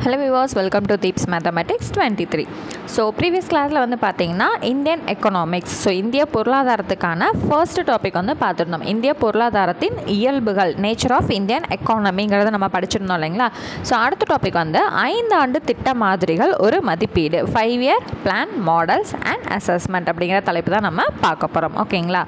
Hello viewers, welcome to Deeps Mathematics 23. So previous classல வந்து பாத்தீங்கன்னா Indian economics இந்திய பொருளாதாரத்துக்கான first topic வந்து பார்த்துருந்தோம். இந்திய பொருளாதாரத்தின் இயல்புகள், நேச்சர் ஆஃப் இந்தியன் எக்கானமிங்கிறத நம்ம படிச்சிருந்தோம் இல்லைங்களா. ஸோ அடுத்த டாபிக் வந்து 5 ஆண்டு திட்ட மாதிரிகள் ஒரு மதிப்பீடு, 5 year plan models and assessment அப்படிங்கிற தலைப்பு தான் நம்ம பார்க்க போகிறோம். ஓகேங்களா.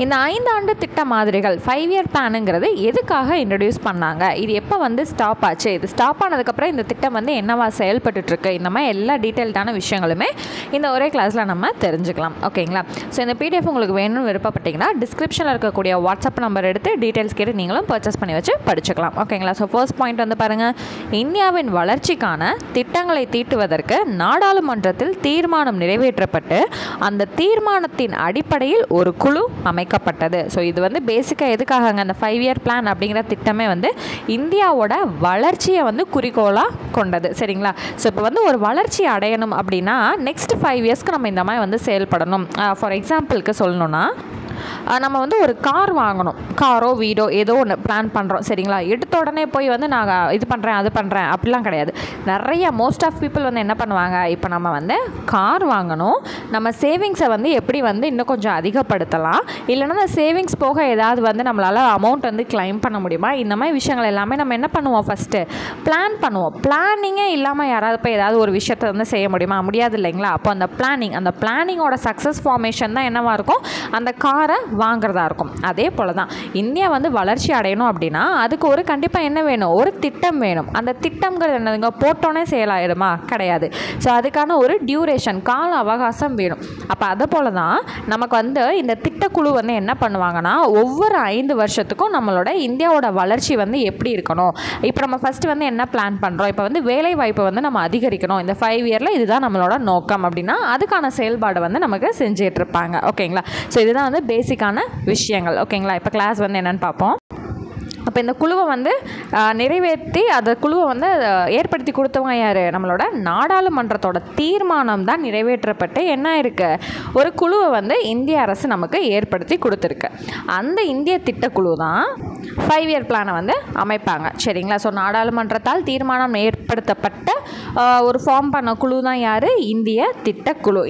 இந்த 5 ஆண்டு திட்ட மாதிரிகள் 5 இயர் பிளானுங்கிறது எதுக்காக இன்ட்ரடியூஸ் பண்ணாங்க, இது எப்போ வந்து ஸ்டாப் ஆச்சு, இது ஸ்டாப் ஆனதுக்கப்புறம் இந்த திட்டம் வந்து என்னவா செயல்பட்டுருக்கு, இந்த மாதிரி எல்லா டீட்டெயில்டான விஷயங்களுமே இந்த ஒரே கிளாஸில் நம்ம தெரிஞ்சுக்கலாம். ஓகேங்களா. ஸோ இந்த பிடிஎஃப் உங்களுக்கு வேணும்னு விருப்பப்பட்டீங்கன்னா டிஸ்கிரிப்ஷனில் இருக்கக்கூடிய வாட்ஸ்அப் நம்பர் எடுத்து டீட்டெயில்ஸ் கேட்டு நீங்களும் பர்ச்சேஸ் பண்ணி வச்சு படிச்சுக்கலாம். ஓகேங்களா. ஸோ ஃபர்ஸ்ட் பாயிண்ட் வந்து பாருங்கள், இந்தியாவின் வளர்ச்சிக்கான திட்டங்களை தீட்டுவதற்கு நாடாளுமன்றத்தில் தீர்மானம் நிறைவேற்றப்பட்டு அந்த தீர்மானத்தின் அடிப்படையில் ஒரு குழு அமைக்கப்பட்டது. ஸோ இது வந்து பேசிக்காக எதுக்காகங்க, அந்த 5 இயர் பிளான் அப்படிங்கிற திட்டமே வந்து இந்தியாவோட வளர்ச்சியை வந்து குறிக்கோளாக கொண்டது. சரிங்களா. ஸோ இப்போ வந்து ஒரு வளர்ச்சி அடையணும் அப்படின்னா நெக்ஸ்ட் 5 இயர்ஸ்க்கு நம்ம இந்த மாதிரி வந்து செயல்படணும். ஃபார் எக்ஸாம்பிளுக்கு சொல்லணும்னா நம்ம வந்து ஒரு கார் வாங்கணும், காரோ வீடோ ஏதோ ஒன்று பிளான் பண்ணுறோம். சரிங்களா. எடுத்த உடனே போய் வந்து நான் இது பண்ணுறேன் அது பண்ணுறேன் அப்படிலாம் கிடையாது. நிறைய மோஸ்ட் ஆஃப் பீப்புள் வந்து என்ன பண்ணுவாங்க, இப்போ நம்ம வந்து கார் வாங்கணும், நம்ம சேவிங்ஸை வந்து எப்படி வந்து இன்னும் கொஞ்சம் அதிகப்படுத்தலாம், இல்லைன்னா அந்த சேவிங்ஸ் போக ஏதாவது வந்து நம்மளால் அமௌண்ட் வந்து கிளைம் பண்ண முடியுமா, இந்த மாதிரி விஷயங்கள் எல்லாமே நம்ம என்ன பண்ணுவோம், ஃபஸ்ட்டு பிளான் பண்ணுவோம். பிளானிங்கே இல்லாமல் யாராவது போய் ஏதாவது ஒரு விஷயத்தை வந்து செய்ய முடியுமா, முடியாது இல்லைங்களா. அப்போ அந்த பிளானிங்கோட சக்ஸஸ் ஃபார்மேஷன் தான் என்னவாக இருக்கும், அந்த காரை வாங்குறதா இருக்கும். அதே போல தான் இந்தியா வந்து வளர்ச்சி அடையணும் அப்படின்னா அதுக்கு ஒரு கண்டிப்பாக என்ன வேணும், ஒரு திட்டம் வேணும். அந்த திட்டம்ங்கிறது என்னதுங்க, போட்டோன்னே செயலாயிடுமா, கிடையாது. ஸோ அதுக்கான ஒரு டியூரேஷன், கால அவகாசம் வேணும். அப்போ அதை போல தான் நமக்கு வந்து இந்த திட்டக்குழு வந்து என்ன பண்ணுவாங்கன்னா ஒவ்வொரு 5 வருஷத்துக்கும் நம்மளோட இந்தியாவோட வளர்ச்சி வந்து எப்படி இருக்கணும், இப்போ நம்ம ஃபஸ்ட்டு வந்து என்ன பிளான் பண்ணுறோம், இப்போ வந்து வேலை வாய்ப்பை வந்து நம்ம அதிகரிக்கணும், இந்த 5 இயரில் இதுதான் நம்மளோட நோக்கம் அப்படின்னா அதுக்கான செயல்பாடு வந்து நமக்கு செஞ்சுட்டு இருப்பாங்க. ஓகேங்களா. ஸோ இதுதான் வந்து பேசிக்கான விஷயங்கள். ஓகேங்களா. இப்போ கிளாஸ் வந்து என்னென்னு பார்ப்போம். அப்போ இந்த குழுவை வந்து நிறைவேற்றி அந்த குழுவை வந்து ஏற்படுத்தி கொடுத்தவங்க யார், நம்மளோட நாடாளுமன்றத்தோட தீர்மானம் தான் நிறைவேற்றப்பட்டு என்ன இருக்குது, ஒரு குழுவை வந்து இந்திய அரசு நமக்கு ஏற்படுத்தி கொடுத்துருக்கு. அந்த இந்திய திட்டக்குழு தான் 5 இயர் பிளானை வந்து அமைப்பாங்க. சரிங்களா. ஸோ நாடாளுமன்றத்தால் தீர்மானம் ஏற்படுத்தப்பட்ட ஒரு ஃபார்ம் பண்ண குழு தான் யார், இந்திய திட்டக்குழு.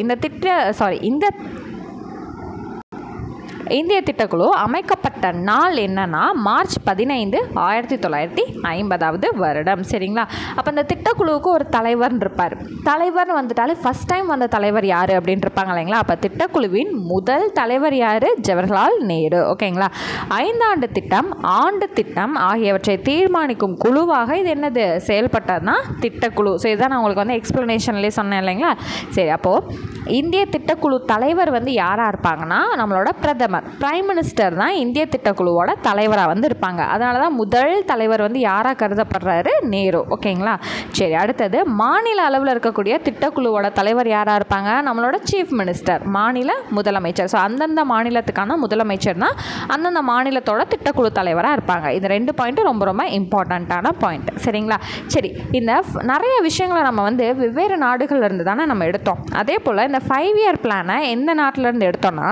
இந்திய திட்டக்குழு அமைக்கப்பட்ட நாள் என்னன்னா மார்ச் 15, 1950 வருடம். சரிங்களா. அப்போ இந்த திட்டக்குழுவுக்கு ஒரு தலைவர் இருப்பார். தலைவர் வந்துட்டாலே ஃபஸ்ட் டைம் வந்த தலைவர் யார் அப்படின்னு இருப்பாங்க இல்லைங்களா. அப்போ திட்டக்குழுவின் முதல் தலைவர் யார், ஜவஹர்லால் நேரு. ஓகேங்களா. 5 ஆண்டு திட்டம், ஆண்டு திட்டம் ஆகியவற்றை தீர்மானிக்கும் குழுவாக இது என்னது செயல்பட்டதுன்னா திட்டக்குழு. ஸோ இதுதான் நான் உங்களுக்கு வந்து எக்ஸ்பிளனேஷன்லேயே சொன்னேன் இல்லைங்களா. சரி, அப்போது இந்திய திட்டக்குழு தலைவர் வந்து யாராக இருப்பாங்கன்னா நம்மளோட பிரதமர், பிரைம் மினிஸ்டர் தான் இந்திய திட்டக்குழுவோட தலைவராக வந்து இருப்பாங்க. அதனால தான் முதல் தலைவர் வந்து யாராக கருதப்படுறாரு, நேரு. ஓகேங்களா. சரி, அடுத்தது மாநில அளவில் இருக்கக்கூடிய திட்டக்குழுவோட தலைவர் யாராக இருப்பாங்க, நம்மளோட சீஃப் மினிஸ்டர், மாநில முதலமைச்சர். ஸோ அந்தந்த மாநிலத்துக்கான முதலமைச்சர் தான் அந்தந்த மாநிலத்தோட திட்டக்குழு தலைவராக இருப்பாங்க. இந்த 2 பாயிண்ட்டு ரொம்ப ரொம்ப இம்பார்ட்டண்ட்டான பாயிண்ட். சரிங்களா. சரி, இந்த நிறைய விஷயங்களை நம்ம வந்து வெவ்வேறு நாடுகள்ல இருந்து தானே நம்ம எடுத்தோம். அதே போல் இந்த 5 இயர் பிளானை எந்த நாட்டிலேருந்து எடுத்தோம்னா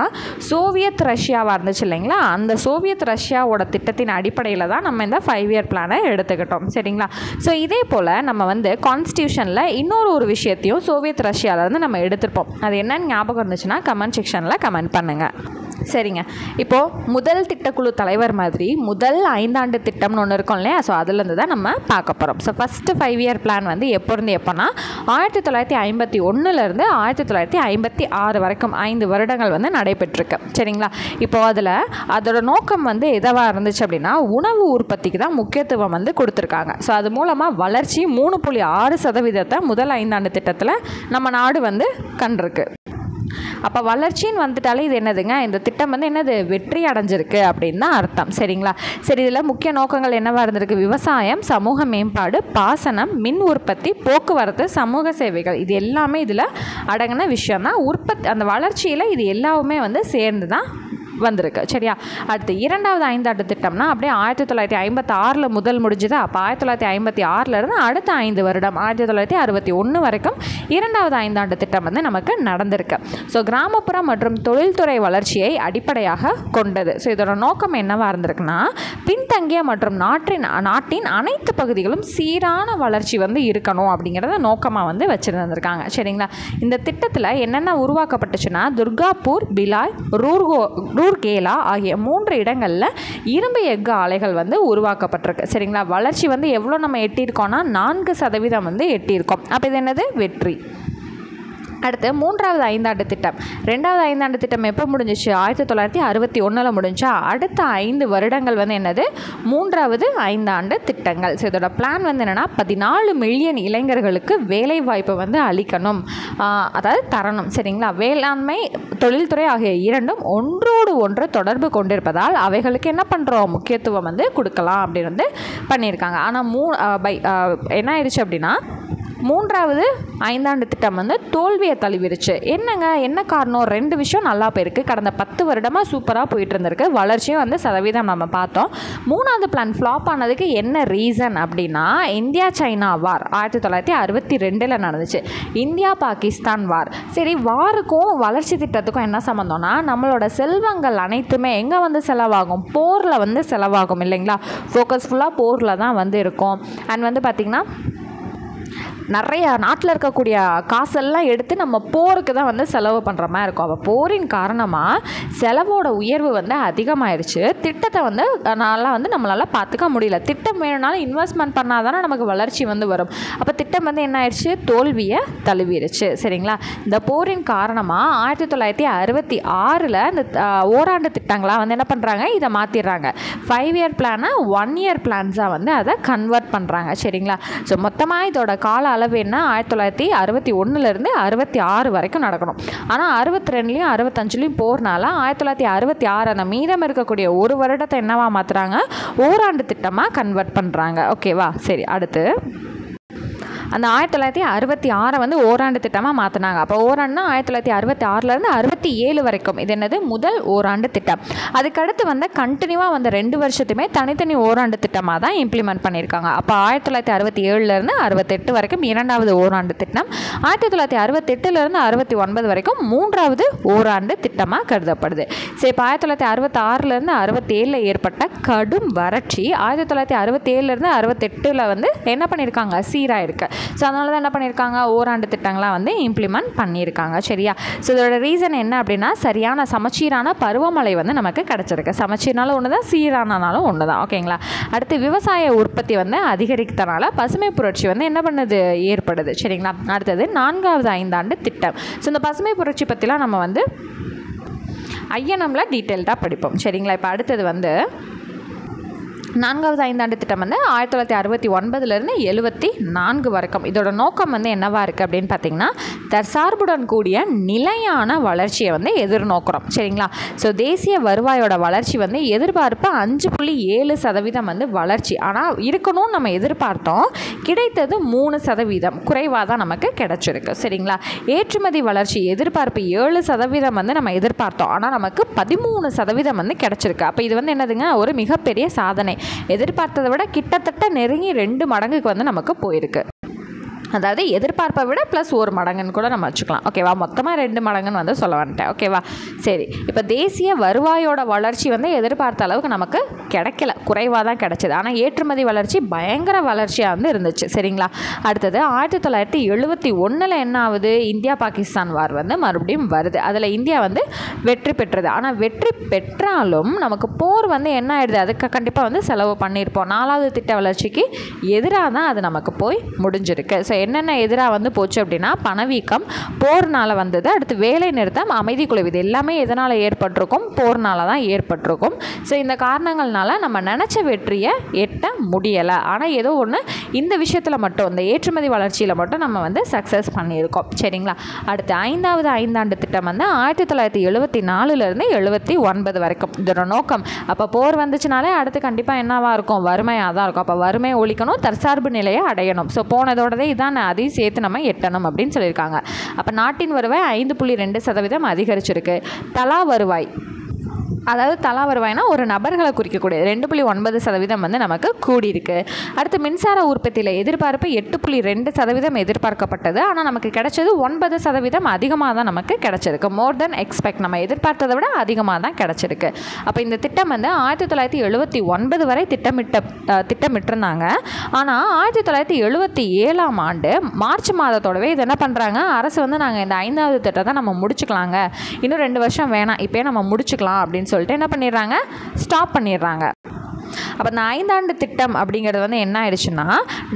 சோவியத் ரஷ்யாவாக இருந்துச்சு இல்லைங்களா. அந்த சோவியத் ரஷ்யாவோட திட்டத்தின் அடிப்படையில் தான் நம்ம இந்த 5 இயர் பிளானை எடுத்துக்கிட்டோம். சரிங்களா. ஸோ இதே போல் நம்ம வந்து கான்ஸ்டியூஷனில் இன்னொரு விஷயத்தையும் சோவியத் ரஷ்யாவிலேருந்து நம்ம எடுத்துருப்போம். அது என்னன்னு ஞாபகம் இருந்துச்சுன்னா கமெண்ட் செக்ஷனில் கமெண்ட் பண்ணுங்கள். சரிங்க. இப்போது முதல் திட்டக்குழு தலைவர் மாதிரி முதல் 5 ஆண்டு திட்டம்னு ஒன்று இருக்கும் இல்லையா. ஸோ அதுலேருந்து தான் நம்ம பார்க்க போகிறோம். ஸோ ஃபஸ்ட்டு 5 இயர் பிளான் வந்து எப்போனா 1951 1956 வரைக்கும் 5 வருடங்கள் வந்து நடைபெற்றிருக்கு. சரிங்களா. இப்போது அதோட நோக்கம் வந்து எதவாக இருந்துச்சு அப்படின்னா உணவு உற்பத்திக்கு தான் முக்கியத்துவம் வந்து கொடுத்துருக்காங்க. ஸோ அது மூலமாக வளர்ச்சி 3.6% முதல் 5 ஆண்டு திட்டத்தில் நம்ம நாடு வந்து கண்டிருக்கு. அப்போ வளர்ச்சின்னு வந்துட்டாலே இது என்னதுங்க, இந்த திட்டம் வந்து என்னது, வெற்றி அடைஞ்சிருக்கு அப்படின்னு தான் அர்த்தம். சரிங்களா. சரி, இதில் முக்கிய நோக்கங்கள் என்னவாக இருந்திருக்கு, விவசாயம், சமூக மேம்பாடு, பாசனம், மின் உற்பத்தி, போக்குவரத்து, சமூக சேவைகள், இது எல்லாமே இதில் அடங்கின விஷயம் தான். அந்த வளர்ச்சியில் இது எல்லாமே வந்து சேர்ந்து தான் வந்திருக்கு. சரியா? அடுத்து இரண்டாவது ஐந்தாண்டு திட்டம்னா அப்படியே 1956 முதல் முடிஞ்சுது. அப்போ 1956 அடுத்த 5 வருடம் 1961 வரைக்கும் இரண்டாவது ஐந்தாண்டு திட்டம் வந்து நமக்கு நடந்திருக்கு. ஸோ கிராமப்புற மற்றும் தொழில்துறை வளர்ச்சியை அடிப்படையாக கொண்டது. ஸோ இதோட நோக்கம் என்னவாக இருந்திருக்குன்னா, பின்தங்கிய மற்றும் நாட்டின் அனைத்து பகுதிகளும் சீரான வளர்ச்சி வந்து இருக்கணும் அப்படிங்கிறத நோக்கமாக வந்து வச்சுருந்துருக்காங்க. சரிங்களா? இந்த திட்டத்தில் என்னென்ன உருவாக்கப்பட்டுச்சுன்னா, துர்காப்பூர், பிலாய், ரூர்கேலா ஆகிய 3 இடங்களில் இரும்பு எஃகு ஆலைகள் வந்து உருவாக்கப்பட்டிருக்கு. சரிங்களா? வளர்ச்சி வந்து எவ்வளோ நம்ம எட்டியிருக்கோம்னா 4% வந்து எட்டியிருக்கோம். அப்போ இது என்னது? வெற்றி. அடுத்து மூன்றாவது ஐந்தாண்டு திட்டம். ரெண்டாவது ஐந்தாண்டு திட்டம் எப்போ முடிஞ்சிச்சு? 1961 முடிஞ்சா. அடுத்த 5 வருடங்கள் வந்து என்னது? மூன்றாவது ஐந்தாண்டு திட்டங்கள். ஸோ இதோட பிளான் வந்து என்னென்னா, 14 மில்லியன் இளைஞர்களுக்கு வேலை வாய்ப்பை வந்து அளிக்கணும், அதாவது தரணும். சரிங்களா? வேளாண்மை, தொழில்துறை ஆகிய இரண்டும் ஒன்றோடு ஒன்று தொடர்பு கொண்டிருப்பதால் அவைகளுக்கு என்ன பண்ணுறோம்? முக்கியத்துவம் வந்து கொடுக்கலாம் அப்படின்னு வந்து பண்ணியிருக்காங்க. ஆனால் என்ன ஆயிடுச்சு அப்படின்னா, மூன்றாவது ஐந்தாண்டு திட்டம் வந்து தோல்வியை தழுவிடுச்சு. என்ன காரணம்? 2 விஷயம் நல்லா போயிருக்கு. கடந்த 10 வருடமாக சூப்பராக போயிட்டு இருந்திருக்கு. வளர்ச்சியும் வந்து சதவீதம் நம்ம பார்த்தோம். மூணாவது பிளான் ஃப்ளாப் ஆனதுக்கு என்ன ரீசன் அப்படின்னா, இந்தியா சைனா வார் 1962 நடந்துச்சு. இந்தியா பாகிஸ்தான் வார். சரி, வாருக்கும் வளர்ச்சி திட்டத்துக்கும் என்ன சம்மந்தம்னா, நம்மளோட செல்வங்கள் அனைத்துமே எங்கே வந்து செலவாகும்? போரில் வந்து செலவாகும் இல்லைங்களா? ஃபோக்கஸ் ஃபுல்லாக போரில் தான் வந்து இருக்கும். அண்ட் வந்து பார்த்திங்கன்னா, நிறைய நாட்டில் இருக்கக்கூடிய காசெல்லாம் எடுத்து நம்ம போருக்கு தான் வந்து செலவு பண்ணுற மாதிரி இருக்கும். அப்போ போரின் காரணமாக செலவோட உயர்வு வந்து அதிகமாகிடுச்சு. திட்டத்தை வந்து நம்மளால் பார்த்துக்க முடியல. திட்டம் வேணும்னாலும் இன்வெஸ்ட்மெண்ட் பண்ணால் தானே நமக்கு வளர்ச்சி வந்து வரும். அப்போ திட்டம் வந்து என்ன ஆயிடுச்சு? தோல்வியை தழுவிடுச்சு. சரிங்களா? இந்த போரின் காரணமாக 1966 இந்த ஓராண்டு திட்டங்களாக வந்து என்ன பண்ணுறாங்க? இதை மாற்றிடுறாங்க. 5 இயர் பிளானை 1 இயர் பிளான்ஸாக வந்து அதை கன்வெர்ட் பண்ணுறாங்க. சரிங்களா? ஸோ மொத்தமாக இதோட கால அளவு என்ன? 1961 66 வரைக்கும் நடக்கணும். ஆனால் 62லையும் 65லையும் போர்னால 1966 அந்த மீதம் இருக்கக்கூடிய 1 வருடத்தை என்னவா மாற்றுறாங்க? ஓராண்டு திட்டமாக கன்வெர்ட் பண்ணுறாங்க. ஓகேவா? சரி, அடுத்து அந்த 1966 வந்து ஓராண்டு திட்டமாக மாற்றினாங்க. அப்போ ஓராண்டுனா 1966 67 வரைக்கும். இது என்னது? முதல் ஓராண்டு திட்டம். அதுக்கடுத்து வந்து கண்டினியூவாக வந்து 2 வருஷத்துமே தனித்தனி ஓராண்டு திட்டமாக தான் இம்ப்ளிமெண்ட் பண்ணியிருக்காங்க. அப்போ 1967 68 வரைக்கும் இரண்டாவது ஓராண்டு திட்டம், 1968 69 வரைக்கும் மூன்றாவது ஓராண்டு திட்டமாக கருதப்படுது. சரி, இப்போ 1966 67 ஏற்பட்ட கடும் வறட்சி 1967 68 வந்து என்ன பண்ணியிருக்காங்க? சீராயிருக்கு. ஸோ அதனால தான் என்ன பண்ணியிருக்காங்க? ஓராண்டு திட்டங்களாக வந்து இம்ப்ளிமெண்ட் பண்ணியிருக்காங்க. சரியா? ஸோ இதோட ரீசன் என்ன அப்படின்னா, சரியான சமச்சீரான பருவமழை வந்து நமக்கு கிடச்சிருக்கு. சமச்சீர்னாலும் ஒன்று தான், சீரானாலும் ஒன்று தான். ஓகேங்களா? அடுத்து விவசாய உற்பத்தி வந்து அதிகரித்தனால பசுமை புரட்சி வந்து என்ன பண்ணுது? ஏற்படுது. சரிங்களா? அடுத்தது 4வது ஐந்தாண்டு திட்டம். ஸோ இந்த பசுமை புரட்சி பற்றிலாம் நம்ம வந்து ஐஎன்எம்ல டீட்டெயில்டாக படிப்போம். சரிங்களா? இப்போ அடுத்தது வந்து 4வது ஐந்தாண்டு திட்டம் வந்து 1969 74 வரைக்கும். இதோட நோக்கம் வந்து என்னவா இருக்குது அப்படின்னு பார்த்தீங்கன்னா, தற்சார்புடன் கூடிய நிலையான வளர்ச்சியை வந்து எதிர்நோக்கிறோம். சரிங்களா? ஸோ தேசிய வருவாயோட வளர்ச்சி வந்து எதிர்பார்ப்பு 5.7% வந்து வளர்ச்சி. ஆனால் இருக்கணும்னு நம்ம எதிர்பார்த்தோம், கிடைத்தது 3% குறைவாக தான் நமக்கு கிடைச்சிருக்கு. சரிங்களா? ஏற்றுமதி வளர்ச்சி எதிர்பார்ப்பு 7% வந்து நம்ம எதிர்பார்த்தோம், ஆனால் நமக்கு 13% வந்து கிடைச்சிருக்கு. அப்போ இது வந்து என்னதுங்க? ஒரு மிகப்பெரிய சாதனை. எதிர்பார்த்ததை விட கிட்டத்தட்ட நெருங்கி 2 மடங்குக்கு வந்து நமக்கு போயிருக்கு. அதாவது எதிர்பார்ப்பை விட ப்ளஸ் 1 மடங்குன்னு கூட நம்ம வச்சுக்கலாம். ஓகேவா? மொத்தமாக 2 மடங்குன்னு வந்து சொல்ல வந்துட்டேன். ஓகேவா? சரி, இப்போ தேசிய வருவாயோட வளர்ச்சி வந்து எதிர்பார்த்த அளவுக்கு நமக்கு கிடைக்கல, குறைவாக தான் கிடைச்சிது. ஆனால் ஏற்றுமதி வளர்ச்சி பயங்கர வளர்ச்சியாக வந்து இருந்துச்சு. சரிங்களா? அடுத்தது 1971 என்ன ஆகுது? இந்தியா பாகிஸ்தான் வார் வந்து மறுபடியும் வருது. அதில் இந்தியா வந்து வெற்றி பெற்றது. ஆனால் வெற்றி பெற்றாலும் நமக்கு போர் வந்து என்ன ஆயிடுது? அதுக்கு கண்டிப்பாக வந்து செலவு பண்ணியிருப்போம். 4வது திட்ட வளர்ச்சிக்கு எதிராக தான் அது நமக்கு போய் முடிஞ்சிருக்கு. ஸோ என்னென்ன எதிராக வந்து போச்சு அப்படின்னா, பணவீக்கம், போர்னால் வந்தது. அடுத்து வேலை நிறுத்தம், அமைதி குலைவு. இது எல்லாமே எதனால் ஏற்பட்டிருக்கும்? போர்னால தான் ஏற்பட்டிருக்கும். ஸோ இந்த காரணங்கள்னால நம்ம நினச்ச வெற்றியை எட்ட முடியலை. ஆனால் ஏதோ ஒன்று இந்த விஷயத்தில் மட்டும், இந்த ஏற்றுமதி வளர்ச்சியில் மட்டும் நம்ம வந்து சக்ஸஸ் பண்ணியிருக்கோம். சரிங்களா? அடுத்து 5வது ஐந்தாண்டு திட்டம் வந்து 1974 79 வரைக்கும். இதோட நோக்கம், அப்போ போர் வந்துச்சுனாலே அடுத்து கண்டிப்பாக என்னவாக இருக்கும்? வறுமையாக தான் இருக்கும். அப்போ வறுமையை ஒழிக்கணும், தற்சார்பு நிலையை அடையணும். ஸோ போனதோடதே இதான், அதையும் சேர்த்து நம்ம எட்டணும் அப்படின்னு சொல்லியிருக்காங்க. அப்போ நாட்டின் வருவாய் 5.2% அதிகரிச்சிருக்கு. தலா வருவாய் அதாவது தலா வருவாய்னா ஒரு நபர்களை குறிக்கக்கூடிய 2.9% வந்து நமக்கு கூடியிருக்கு. அடுத்து மின்சார உற்பத்தியில் எதிர்பார்ப்பு 8.2% எதிர்பார்க்கப்பட்டது. ஆனால் நமக்கு கிடைச்சது 9% அதிகமாக தான் நமக்கு கிடைச்சிருக்கு. மோர் தென் எக்ஸ்பெக்ட், நம்ம எதிர்பார்த்ததை விட அதிகமாக தான் கிடைச்சிருக்கு. அப்போ இந்த திட்டம் வந்து 1979 வரை திட்டமிட்டிருந்தாங்க. ஆனால் 1977ஆம் ஆண்டு மார்ச் மாதத்தோடவே இது என்ன பண்ணுறாங்க, அரசு வந்து நாங்கள் இந்த 5வது திட்டத்தை நம்ம முடிச்சுக்கலாங்க, இன்னும் 2 வருஷம் வேணாம், இப்போயே நம்ம முடிச்சுக்கலாம் அப்படின்னு சொல்லிட்டு என்ன பண்ணிடுறாங்க, ஸ்டாப் பண்ணிடுறாங்க. அப்போ இந்த 5 ஆண்டு திட்டம் அப்படிங்கிறது வந்து என்ன ஆயிடுச்சுன்னா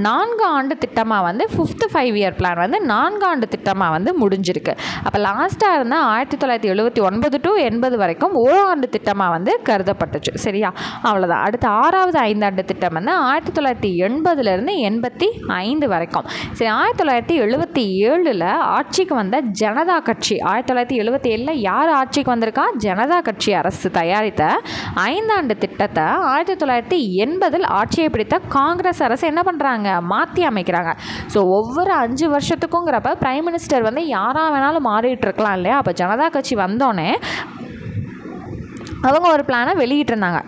4 ஆண்டு திட்டமாக வந்து 5th 5-year பிளான் வந்து 4 ஆண்டு திட்டமாக வந்து முடிஞ்சிருக்கு. அப்போ லாஸ்ட்டாக இருந்தால் 1979 to 80 வரைக்கும் 1 ஆண்டு திட்டமாக வந்து கருதப்பட்டுச்சு. சரியா, அவ்வளோதான். அடுத்து 6வது 5 ஆண்டு திட்டம் வந்து 1980 85 வரைக்கும். சரி, 1977 ஆட்சிக்கு வந்த ஜனதா கட்சி, 1977 யார் ஆட்சிக்கு வந்திருக்கா, ஜனதா கட்சி அரசு தயாரித்த 5 ஆண்டு திட்டத்தை 1980 ஆட்சியை பிடித்த காங்கிரஸ் அரசு என்ன பண்ணுறாங்க, மாற்றி அமைக்கிறாங்க. ஸோ ஒவ்வொரு 5 வருஷத்துக்குங்கிறப்ப பிரைம் மினிஸ்டர் வந்து யாராக வேணாலும் மாறிட்டு இருக்கலாம் இல்லையா. அப்போ ஜனதா கட்சி வந்தோடனே அவங்க ஒரு பிளானை வெளியிட்டிருந்தாங்க.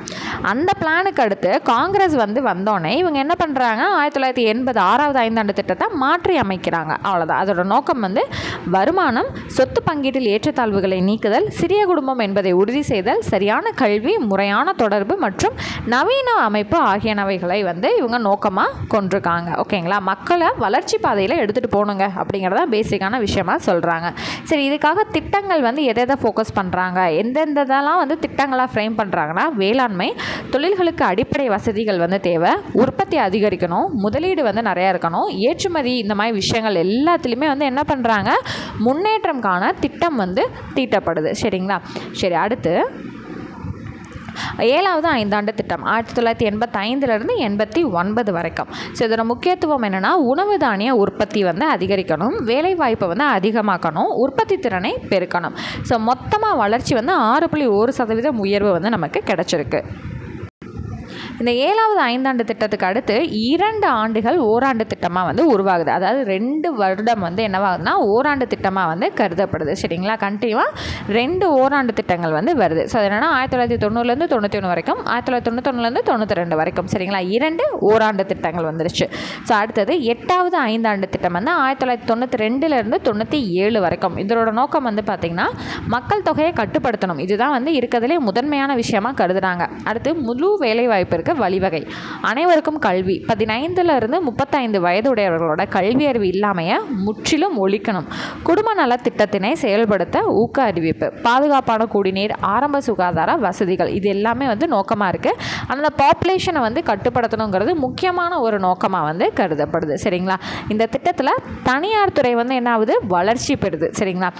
அந்த பிளானுக்கு அடுத்து காங்கிரஸ் வந்தோடனே இவங்க என்ன பண்ணுறாங்க, 1980 6வது 5 ஆண்டு திட்டத்தை மாற்றி அமைக்கிறாங்க. அவ்வளோதான். அதோட நோக்கம் வந்து வருமானம், சொத்து பங்கீட்டில் ஏற்றத்தாழ்வுகளை நீக்குதல், சிறிய குடும்பம் என்பதை உறுதி செய்தல், சரியான கல்வி, முறையான தொடர்பு மற்றும் நவீன அமைப்பு ஆகியனவைகளை வந்து இவங்க நோக்கமாக கொண்டிருக்காங்க. ஓகேங்களா, மக்களை வளர்ச்சி பாதையில் எடுத்துகிட்டு போகணுங்க அப்படிங்கிறத பேசிக்கான விஷயமா சொல்கிறாங்க. சரி, இதுக்காக திட்டங்கள் வந்து எதை ஃபோக்கஸ் பண்ணுறாங்க, எந்தெந்ததெல்லாம் வந்து திட்டங்களாக ஃப்ரேம் பண்ணுறாங்கன்னா, வேளாண்மை, தொழில்களுக்கு அடிப்படை வசதிகள் வந்து தேவை, உற்பத்தி அதிகரிக்கணும், முதலீடு வந்து நிறையா இருக்கணும், ஏற்றுமதி, இந்த மாதிரி விஷயங்கள் எல்லாத்துலேயுமே வந்து என்ன பண்ணுறாங்க, முன்னேற்றம் காண திட்டம் வந்து தீட்டப்படுது. சரிங்களா. சரி, அடுத்து 7வது 5 ஆண்டு திட்டம் 1985 89 வரைக்கும். ஸோ இதோட முக்கியத்துவம் என்னென்னா, உணவு தானிய உற்பத்தி வந்து அதிகரிக்கணும், வேலைவாய்ப்பை வந்து அதிகமாக்கணும், உற்பத்தி திறனை பெருக்கணும். ஸோ மொத்தமாக வளர்ச்சி வந்து 6.1% உயர்வு வந்து நமக்கு கிடைச்சிருக்கு. இந்த 7வது 5 ஆண்டு திட்டத்துக்கு அடுத்து 2 ஆண்டுகள் ஓராண்டு திட்டமாக வந்து உருவாகுது. அதாவது 2 வருடம் வந்து என்னவாகுதுன்னா ஓராண்டு திட்டமாக வந்து கருதப்படுது. சரிங்களா, கண்டினியூவாக 2 ஓராண்டு திட்டங்கள் வந்து வருது. ஸோ அது என்னென்னா 1990 91 வரைக்கும், 1991 92 வரைக்கும். சரிங்களா, 2 ஓராண்டு திட்டங்கள் வந்துருச்சு. ஸோ அடுத்தது 8வது 5 ஆண்டு திட்டம் வந்து 1992 97 வரைக்கும். இதோட நோக்கம் வந்து பார்த்திங்கன்னா மக்கள் தொகையை கட்டுப்படுத்தணும். இதுதான் வந்து இருக்கிறதுலே முதன்மையான விஷயமாக கருதுகிறாங்க. அடுத்து முழு வேலைவாய்ப்பு இருக்க வழிவகை, அனைவருக்கும் கல்வி, 15 to 35 வயதுடையவர்களோட கல்வி அறிவு இல்லாமையை முற்றிலும் ஒழிக்கணும், குடும்ப நல திட்டத்தினை செயல்படுத்த ஊக்க அறிவிப்பு, பாதுகாப்பான குடிநீர், ஆரம்ப சுகாதார வசதிகள், இது எல்லாமே வந்து நோக்கமாக இருக்குது. அந்த பாப்புலேஷனை வந்து கட்டுப்படுத்தணுங்கிறது முக்கியமான ஒரு நோக்கமாக வந்து கருதப்படுது. சரிங்களா, இந்த திட்டத்தில் தனியார் துறை வந்து என்ன ஆகுது, வளர்ச்சி பெறுது. சரிங்களா.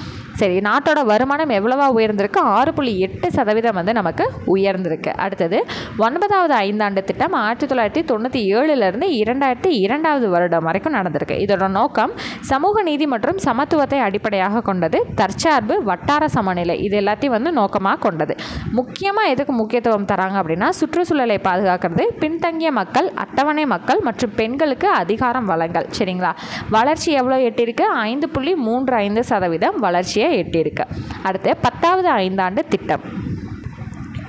சரி, நாட்டோட வருமானம் எவ்வளவா உயர்ந்திருக்கு, 6.8% வந்து நமக்கு உயர்ந்திருக்கு. அடுத்தது 9வது 5 ஆண்டு திட்டம் 1997 2002 வருடம் வரைக்கும் நடந்திருக்கு. இதோட நோக்கம் சமூக நீதி மற்றும் சமத்துவத்தை அடிப்படையாக கொண்டது, தற்சார்பு, வட்டார சமநிலை, இது எல்லாத்தையும் வந்து நோக்கமாக கொண்டது. முக்கியமாக எதுக்கு முக்கியத்துவம் தராங்க அப்படின்னா, சுற்றுச்சூழலை பாதுகாக்கிறது, பின்தங்கிய மக்கள், அட்டவணை மக்கள் மற்றும் பெண்களுக்கு அதிகாரம் வழங்கல். சரிங்களா, வளர்ச்சி எவ்வளோ எட்டிருக்கு, 5.35% வளர்ச்சியை எட்டியிருக்கு. அடுத்து 10வது 5 ஆண்டு திட்டம்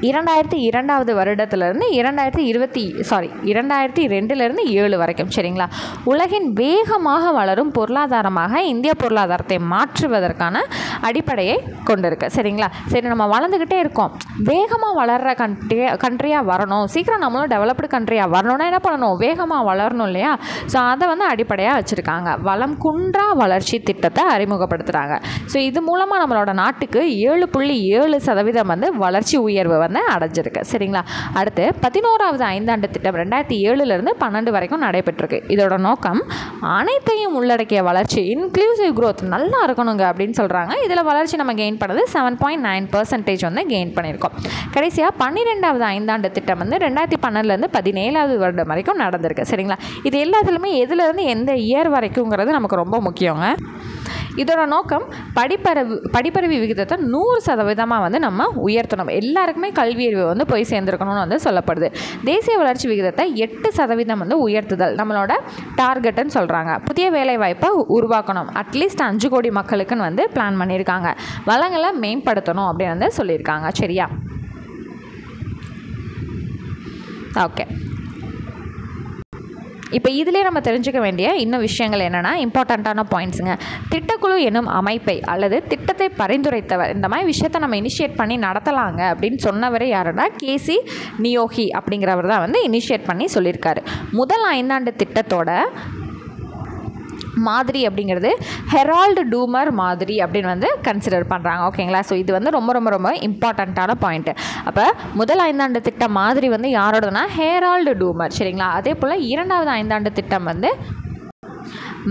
2002 வருடத்திலிருந்து 2002 வரைக்கும். சரிங்களா, உலகின் வேகமாக வளரும் பொருளாதாரமாக இந்திய பொருளாதாரத்தை மாற்றுவதற்கான அடிப்படையை கொண்டிருக்கு. சரிங்களா. சரி, நம்ம வளர்ந்துக்கிட்டே இருக்கோம், வேகமாக வளர்கிற கண்ட்ரியாக வரணும், சீக்கிரம் நம்மளும் டெவலப்டு கண்ட்ரியாக வரணும்னா என்ன பண்ணணும், வேகமாக வளரணும் இல்லையா. ஸோ அதை வந்து அடிப்படையாக வச்சுருக்காங்க. வளம் குன்றா வளர்ச்சி திட்டத்தை அறிமுகப்படுத்துகிறாங்க. ஸோ இது மூலமாக நம்மளோட நாட்டுக்கு 7.7% வந்து வளர்ச்சி உயர்வு வந்து அடைஞ்சிருக்கு. சரிங்களா. அடுத்து 11வது 5 ஆண்டு திட்டம் 2007 12 வரைக்கும் நடைபெற்றிருக்கு. இதோட நோக்கம் அனைத்தையும் உள்ளடக்கிய வளர்ச்சி, இன்க்ளூசிவ் growth நல்லா இருக்கணுங்க அப்படின்னு சொல்கிறாங்க. இதில் வளர்ச்சி நம்ம கெயின் பண்ணது 7.9% வந்து கெயின் பண்ணியிருக்கோம். கடைசியாக 12வது 5 ஆண்டு திட்டம் வந்து 2012 17 வருடம் வரைக்கும் நடந்திருக்கு. சரிங்களா. இது எல்லாத்துலேயுமே எதுலேருந்து எந்த இயர் வரைக்குங்கிறது நமக்கு ரொம்ப முக்கியங்க. இதோட நோக்கம் படிப்பறிவு விகிதத்தை 100% வந்து நம்ம உயர்த்தணும், எல்லாருக்குமே கல்வி அறிவு வந்து போய் சேர்ந்துருக்கணும்னு வந்து சொல்லப்படுது. தேசிய வளர்ச்சி விகிதத்தை 8% வந்து உயர்த்துதல் நம்மளோட டார்கெட்டுன்னு சொல்கிறாங்க. புதிய வேலை வாய்ப்பை உருவாக்கணும், அட்லீஸ்ட் 5 கோடி மக்களுக்குன்னு வந்து பிளான் பண்ணியிருக்காங்க. வளங்களை மேம்படுத்தணும் அப்படின்னு வந்து சொல்லியிருக்காங்க. சரியா. ஓகே, இப்போ இதிலே நம்ம தெரிஞ்சுக்க வேண்டிய இன்னும் விஷயங்கள் என்னென்னா இம்பார்ட்டண்ட்டான பாயிண்ட்ஸுங்க. திட்டக்குழு என்னும் அமைப்பை அல்லது திட்டத்தை பரிந்துரைத்தவர், இந்த மாதிரி விஷயத்தை நம்ம இனிஷியேட் பண்ணி நடத்தலாங்க அப்படின்னு சொன்னவரே யாருன்னா கேசி நியோகி அப்படிங்கிறவர் தான் வந்து இனிஷியேட் பண்ணி சொல்லியிருக்காரு. முதல் 5 ஆண்டு திட்டத்தோட மாதிரி அப்படிங்கிறது ஹெரால்டு டூமர் மாதிரி அப்படின்னு வந்து கன்சிடர் பண்ணுறாங்க. ஓகேங்களா? ஸோ இது வந்து ரொம்ப ரொம்ப ரொம்ப இம்பார்ட்டண்ட்டான பாயிண்ட்டு. அப்போ முதல் 5 ஆண்டு திட்டம் மாதிரி வந்து யாரோடதுன்னா ஹெரால்டு டூமர். சரிங்களா? அதே போல் 2வது 5 ஆண்டு திட்டம் வந்து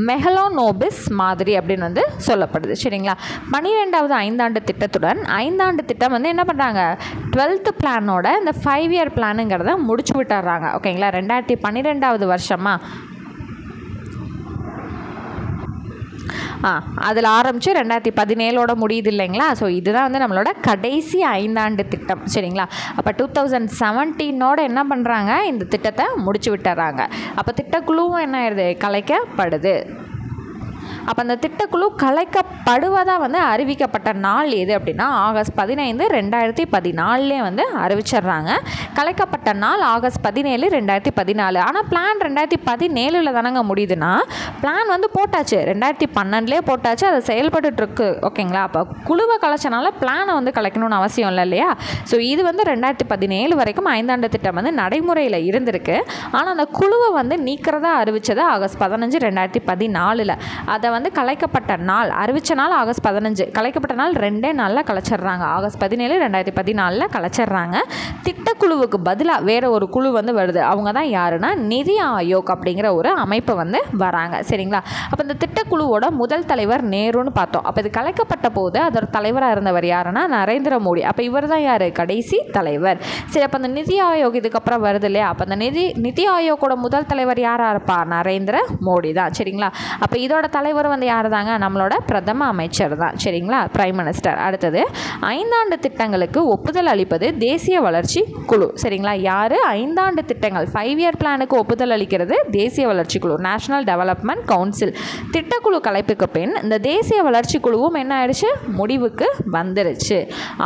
மெஹலோனோபிஸ் மாதிரி அப்படின்னு வந்து சொல்லப்படுது. சரிங்களா? 12வது 5 ஆண்டு திட்டத்துடன் 5 ஆண்டு திட்டம் வந்து என்ன பண்ணுறாங்க, 12th பிளானோட இந்த 5 இயர் பிளானுங்கிறத முடிச்சு விட்டுறாங்க. ஓகேங்களா? 2012வது வருஷமாக அதில் ஆரம்பித்து 2017ஓட முடியுது இல்லைங்களா? ஸோ இதுதான் வந்து நம்மளோட கடைசி 5 ஆண்டு திட்டம். சரிங்களா? அப்போ 2017ஓட என்ன பண்ணுறாங்க, இந்த திட்டத்தை முடிச்சு விட்டுறாங்க. அப்போ திட்டக்குழுவும் என்ன ஆயிடுது, கலைக்கப்படுது. அப்போ அந்த திட்டக்குழு கலைக்கப்படுவதாக வந்து அறிவிக்கப்பட்ட நாள் எது அப்படின்னா ஆகஸ்ட் 15, 2014 வந்து அறிவிச்சிடுறாங்க. கலைக்கப்பட்ட நாள் ஆகஸ்ட் 17, 2014. ஆனால் பிளான் 2017 தானங்க முடியுதுன்னா பிளான் வந்து போட்டாச்சு, 2012 போட்டாச்சு, அதை செயல்பட்டுருக்கு. ஓகேங்களா? அப்போ குழுவை கலைச்சனால பிளானை வந்து கலைக்கணும்னு அவசியம் இல்லை இல்லையா? ஸோ இது வந்து 2017 வரைக்கும் 5 ஆண்டு திட்டம் வந்து நடைமுறையில் இருந்திருக்கு. ஆனால் அந்த குழுவை வந்து நீக்கிறதா அறிவித்தது ஆகஸ்ட் 15, 2014. அதை வந்து கலைக்கப்பட்ட நாள் அறிவித்த நாள் ஆகஸ்ட் 15, கலைக்கப்பட்ட நாள் 2 நாளில் கலைச்சிட்றாங்க. ஆகஸ்ட் 17, 2014 கலைச்சிட்றாங்க. திட்டக்குழுவுக்கு பதிலாக வேறு ஒரு குழு வந்து வருது. அவங்க தான் யாருன்னா நிதி ஆயோக் அப்படிங்கிற ஒரு அமைப்பு வந்து வராங்க. சரிங்களா? அப்போ இந்த திட்டக்குழுவோட முதல் தலைவர் நேருன்னு பார்த்தோம். அப்போ இது கலைக்கப்பட்ட போது அதோட தலைவராக இருந்தவர் யாருன்னா நரேந்திர மோடி. அப்போ இவர் தான் யார், கடைசி தலைவர். சரி, அப்போ அந்த நிதி ஆயோக் இதுக்கப்புறம் வருது இல்லையா? அப்போ அந்த நிதி ஆயோக்கோட முதல் தலைவர் யாராக இருப்பா, நரேந்திர மோடி தான். சரிங்களா? அப்போ இதோட தலைவர் வந்து யார் தாங்க, நம்மளோட பிரதம அமைச்சர் தான். சரிங்களா? Prime minister. அடுத்தது 5 ஆண்டு திட்டங்களுக்கு ஒப்புதல் அளிப்பது தேசிய வளர்ச்சி குழு. சரிங்களா? யார் 5 ஆண்டு திட்டங்கள் 5 இயர் பிளானுக்கு ஒப்புதல் அளிக்கிறது தேசிய வளர்ச்சி குழு, நேஷனல் டெவலப்மெண்ட் கவுன்சில். திட்டக்குழு கலைப்புக்கு பின் இந்த தேசிய வளர்ச்சி குழுவும் என்ன ஆயிடுச்சு, முடிவுக்கு வந்துருச்சு.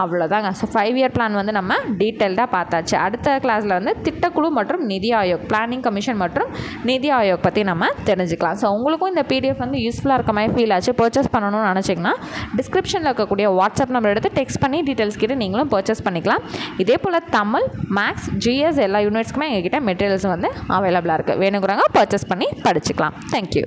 அவ்வளோதாங்க. ஸோ 5 இயர் பிளான் வந்து நம்ம டீட்டெயில்டாக பார்த்தாச்சு. அடுத்த கிளாஸில் வந்து திட்டக்குழு மற்றும் நிதி ஆயோக், பிளானிங் கமிஷன் மற்றும் நிதி ஆயோக் பற்றி நம்ம தெரிஞ்சுக்கலாம். ஸோ உங்களுக்கும் இந்த PDF வந்து யூஸ்ஃபுல்லாக இருக்க மாதிரி ஃபீல் ஆச்சு, பர்ச்சேஸ் பண்ணணும்னு நினச்சிங்கன்னா டிஸ்கிரிப்ஷனில் இருக்கக்கூடிய வாட்ஸ்அப் நம்பர் எடுத்து டெக்ஸ்ட் பண்ணி டீட்டெயில்ஸ் கிட்ட நீங்களும் பர்ச்சேஸ் பண்ணிக்கலாம். இதே போல் தமிழ், மேக்ஸ், GS எல்லா யூனிட்ஸ்க்குமே எங்ககிட்ட மெட்டீரியல்ஸ் வந்து அவைலபிளாக இருக்குது. வேணுங்கிறவங்க பர்ச்சேஸ் பண்ணி படிச்சுக்கலாம். தேங்க்யூ.